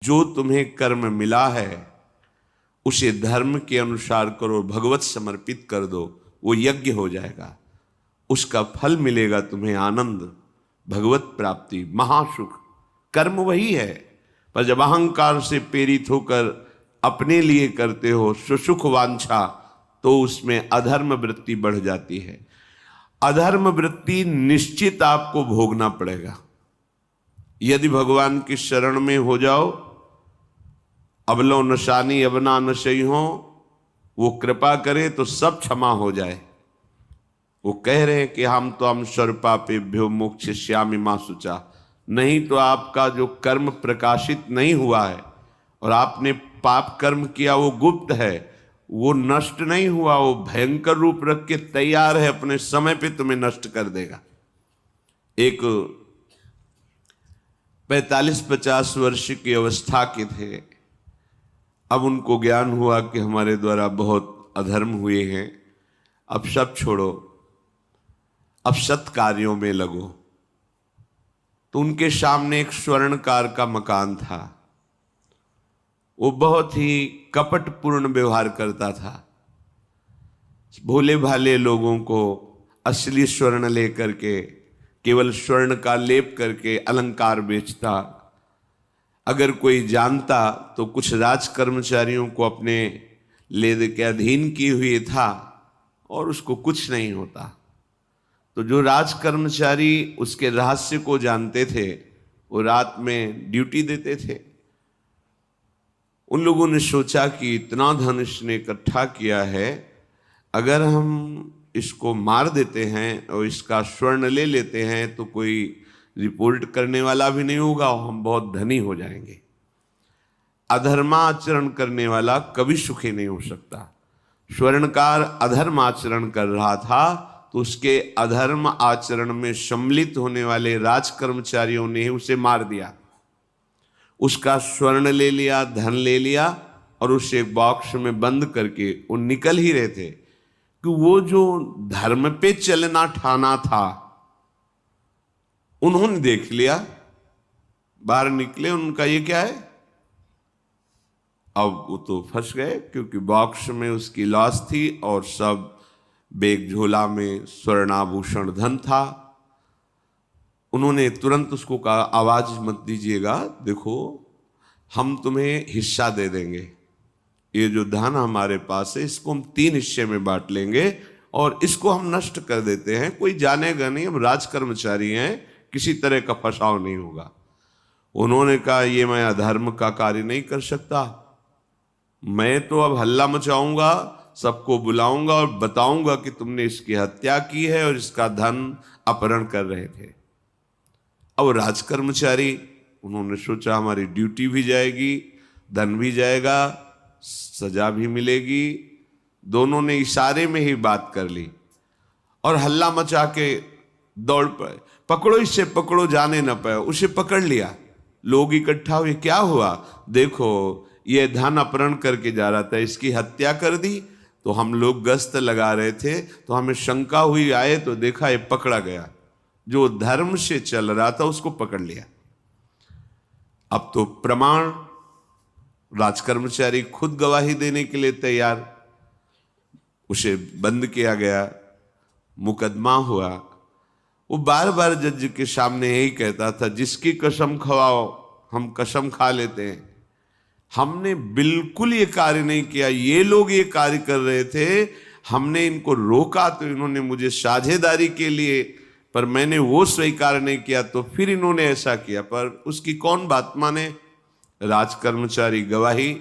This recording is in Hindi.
जो तुम्हें कर्म मिला है उसे धर्म के अनुसार करो, भगवत समर्पित कर दो, वो यज्ञ हो जाएगा। उसका फल मिलेगा तुम्हें आनंद, भगवत प्राप्ति, महासुख। कर्म वही है, पर जब अहंकार से प्रेरित होकर अपने लिए करते हो सुसुख वांछा, तो उसमें अधर्म वृत्ति बढ़ जाती है। अधर्म वृत्ति निश्चित आपको भोगना पड़ेगा। यदि भगवान की शरण में हो जाओ, अबलो नशानी अबना नशई हो, वो कृपा करे तो सब क्षमा हो जाए। वो कह रहे हैं कि हम तो हम सर्वपापेभ्यो मोक्षयिष्यामि मा शुचा। नहीं तो आपका जो कर्म प्रकाशित नहीं हुआ है और आपने पाप कर्म किया वो गुप्त है, वो नष्ट नहीं हुआ, वो भयंकर रूप रख के तैयार है, अपने समय पे तुम्हें नष्ट कर देगा। एक 45-50 वर्ष की अवस्था के थे। अब उनको ज्ञान हुआ कि हमारे द्वारा बहुत अधर्म हुए हैं, अब सब छोड़ो, अब सत् कार्यों में लगो। तो उनके सामने एक स्वर्णकार का मकान था। वो बहुत ही कपटपूर्ण व्यवहार करता था। भोले भाले लोगों को असली स्वर्ण लेकर के, केवल स्वर्ण का लेप करके अलंकार बेचता। अगर कोई जानता तो कुछ राज कर्मचारियों को अपने ले के अधीन किए हुए था और उसको कुछ नहीं होता। तो जो राज कर्मचारी उसके रहस्य को जानते थे, वो रात में ड्यूटी देते थे। उन लोगों ने सोचा कि इतना धन इसने इकट्ठा किया है, अगर हम इसको मार देते हैं और इसका स्वर्ण ले लेते हैं तो कोई रिपोर्ट करने वाला भी नहीं होगा और हम बहुत धनी हो जाएंगे। अधर्माचरण करने वाला कभी सुखी नहीं हो सकता। स्वर्णकार अधर्म आचरण कर रहा था, तो उसके अधर्म आचरण में सम्मिलित होने वाले राज कर्मचारियों ने उसे मार दिया। उसका स्वर्ण ले लिया, धन ले लिया और उसे बॉक्स में बंद करके वो निकल ही रहे थे कि वो जो धर्म पे चलना ठाना था उन्होंने देख लिया। बाहर निकले, उनका ये क्या है। अब वो तो फंस गए, क्योंकि बॉक्स में उसकी लाश थी और सब बैग झोला में स्वर्णाभूषण धन था। उन्होंने तुरंत उसको कहा, आवाज मत दीजिएगा, देखो हम तुम्हें हिस्सा दे देंगे, ये जो धन हमारे पास है इसको हम 3 हिस्से में बांट लेंगे और इसको हम नष्ट कर देते हैं, कोई जानेगा नहीं, हम राज कर्मचारी हैं, किसी तरह का फसाव नहीं होगा। उन्होंने कहा, ये मैं अधर्म का कार्य नहीं कर सकता, मैं तो अब हल्ला मचाऊंगा, सबको बुलाऊंगा और बताऊंगा कि तुमने इसकी हत्या की है और इसका धन अपहरण कर रहे थे। अब राज कर्मचारी, उन्होंने सोचा हमारी ड्यूटी भी जाएगी, धन भी जाएगा, सजा भी मिलेगी। दोनों ने इशारे में ही बात कर ली और हल्ला मचा के दौड़ पड़े, पकड़ो इसे, पकड़ो, जाने न पाए। उसे पकड़ लिया। लोग इकट्ठा हुए, क्या हुआ, देखो ये धन अपहरण करके जा रहा था, इसकी हत्या कर दी। तो हम लोग गश्त लगा रहे थे तो हमें शंका हुई, आए तो देखा ये पकड़ा गया, जो धर्म से चल रहा था उसको पकड़ लिया। अब तो प्रमाण, राजकर्मचारी खुद गवाही देने के लिए तैयार, उसे बंद किया गया, मुकदमा हुआ। वो बार बार जज के सामने यही कहता था, जिसकी कसम खवाओ हम कसम खा लेते हैं, हमने बिल्कुल ये कार्य नहीं किया, ये लोग ये कार्य कर रहे थे, हमने इनको रोका तो इन्होंने मुझे साझेदारी के लिए, पर मैंने वो स्वीकार नहीं किया तो फिर इन्होंने ऐसा किया। पर उसकी कौन बात माने। राज कर्मचारी गवाही